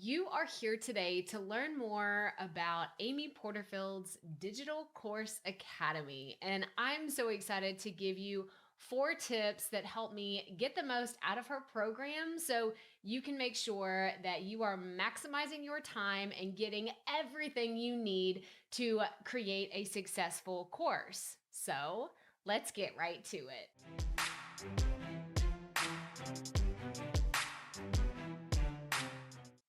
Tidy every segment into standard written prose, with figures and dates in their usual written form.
You are here today to learn more about Amy Porterfield's Digital Course Academy. And I'm so excited to give you 4 tips that help me get the most out of her program so you can make sure that you are maximizing your time and getting everything you need to create a successful course. So let's get right to it.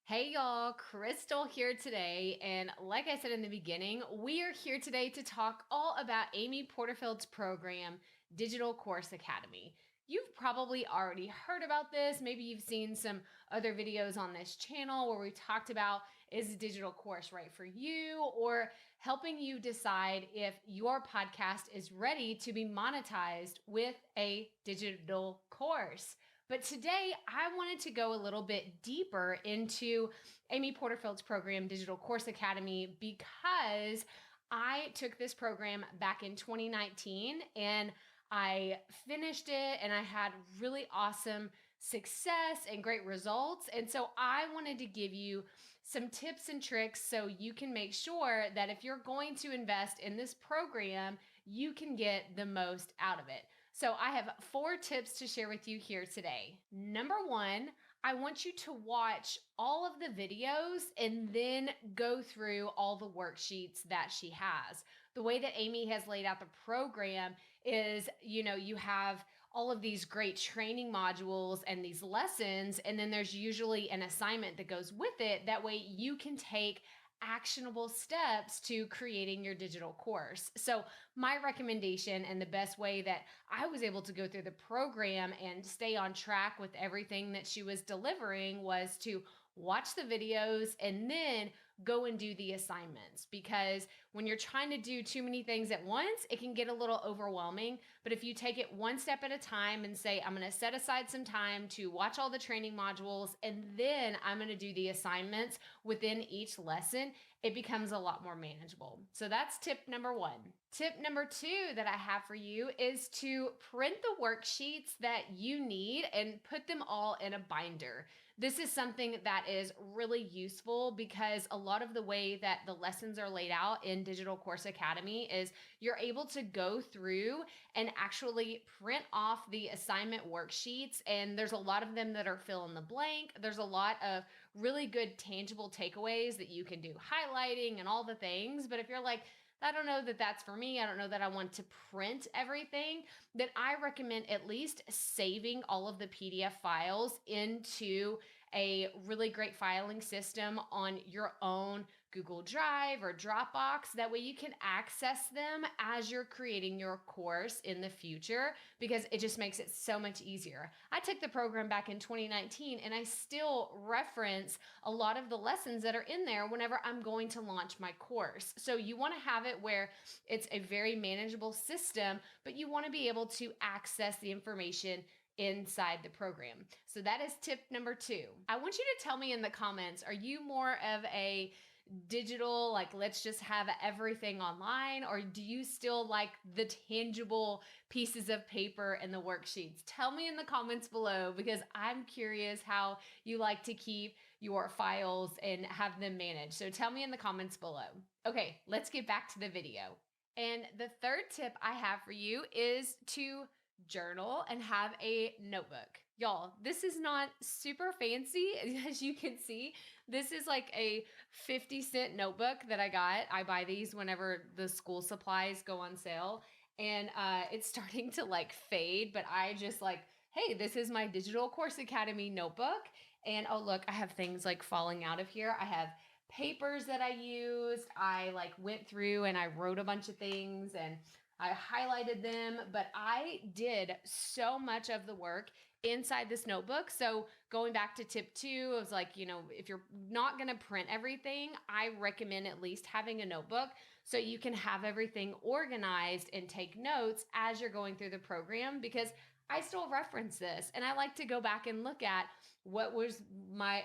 Hey y'all, Crystal here today, and like I said in the beginning, we are here today to talk all about Amy Porterfield's program, Digital Course Academy. You've probably already heard about this. Maybe you've seen some other videos on this channel where we talked about, is a digital course right for you, or helping you decide if your podcast is ready to be monetized with a digital course. But today, I wanted to go a little bit deeper into Amy Porterfield's program, Digital Course Academy, because I took this program back in 2019 and I finished it and I had really awesome success and great results. And so I wanted to give you some tips and tricks so you can make sure that if you're going to invest in this program, you can get the most out of it. So I have 4 tips to share with you here today. Number 1, I want you to watch all of the videos and then go through all the worksheets that she has. The way that Amy has laid out the program is, you have all of these great training modules and these lessons, and then there's usually an assignment that goes with it. That way you can take actionable steps to creating your digital course. So my recommendation and the best way that I was able to go through the program and stay on track with everything that she was delivering was to watch the videos and then go and do the assignments, because when you're trying to do too many things at once, it can get a little overwhelming. But if you take it one step at a time and say, I'm going to set aside some time to watch all the training modules and then I'm going to do the assignments within each lesson, it becomes a lot more manageable. So that's tip number 1. Tip number 2 that I have for you is to print the worksheets that you need and put them all in a binder. This is something that is really useful because a lot of the way that the lessons are laid out in Digital Course Academy is you're able to go through and actually print off the assignment worksheets. And there's a lot of them that are fill in the blank. There's a lot of really good tangible takeaways that you can do highlighting and all the things. But if you're like, I don't know that that's for me, I don't know that I want to print everything, then I recommend at least saving all of the PDF files into a really great filing system on your own Google Drive or Dropbox. That way you can access them as you're creating your course in the future, because it just makes it so much easier. I took the program back in 2019 and I still reference a lot of the lessons that are in there whenever I'm going to launch my course. So you want to have it where it's a very manageable system, but you want to be able to access the information inside the program. So that is tip number 2. I want you to tell me in the comments, are you more of a digital, like let's just have everything online, or do you still like the tangible pieces of paper and the worksheets? Tell me in the comments below, because I'm curious how you like to keep your files and have them managed. So tell me in the comments below. Okay, let's get back to the video. And the 3rd tip I have for you is to journal and have a notebook. Y'all, this is not super fancy. As you can see, this is like a 50-cent notebook that I got. I buy these whenever the school supplies go on sale, and it's starting to like fade, but I just like, hey, this is my Digital Course Academy notebook. And oh, look, I have things like falling out of here. I have papers that I used. I like went through and I wrote a bunch of things and I highlighted them, but I did so much of the work inside this notebook. So going back to tip 2, it was like, if you're not going to print everything, I recommend at least having a notebook so you can have everything organized and take notes as you're going through the program, because I still reference this and I like to go back and look at what was my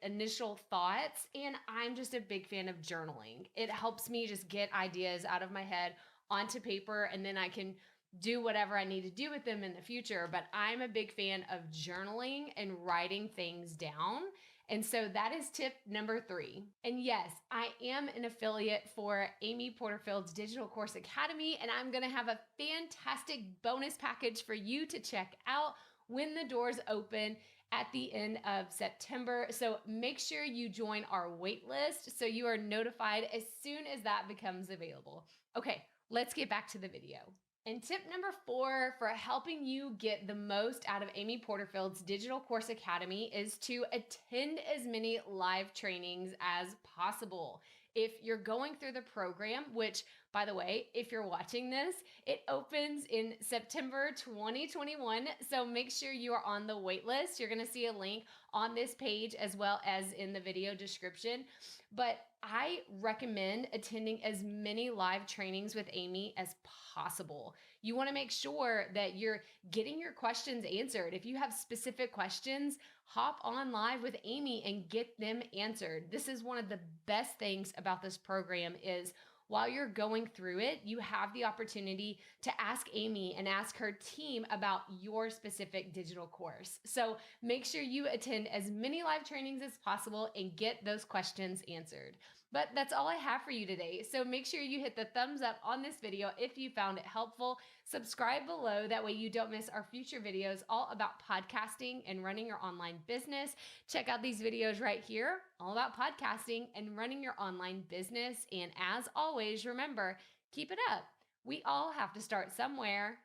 initial thoughts. And I'm just a big fan of journaling. It helps me just get ideas out of my head onto paper, and then I can do whatever I need to do with them in the future. But I'm a big fan of journaling and writing things down. And so that is tip number 3. And yes, I am an affiliate for Amy Porterfield's Digital Course Academy, and I'm going to have a fantastic bonus package for you to check out when the doors open at the end of September. So make sure you join our wait list so you are notified as soon as that becomes available. Okay, let's get back to the video. And tip number 4 for helping you get the most out of Amy Porterfield's Digital Course Academy is to attend as many live trainings as possible. If you're going through the program, which, by the way, if you're watching this, it opens in September 2021. So make sure you are on the wait list. You're going to see a link on this page as well as in the video description. But I recommend attending as many live trainings with Amy as possible. You want to make sure that you're getting your questions answered. If you have specific questions, hop on live with Amy and get them answered. This is one of the best things about this program is while you're going through it, you have the opportunity to ask Amy and ask her team about your specific digital course. So make sure you attend as many live trainings as possible and get those questions answered. But that's all I have for you today. So make sure you hit the thumbs up on this video if you found it helpful. Subscribe below. That way you don't miss our future videos all about podcasting and running your online business. Check out these videos right here, all about podcasting and running your online business. And as always, remember, keep it up. We all have to start somewhere.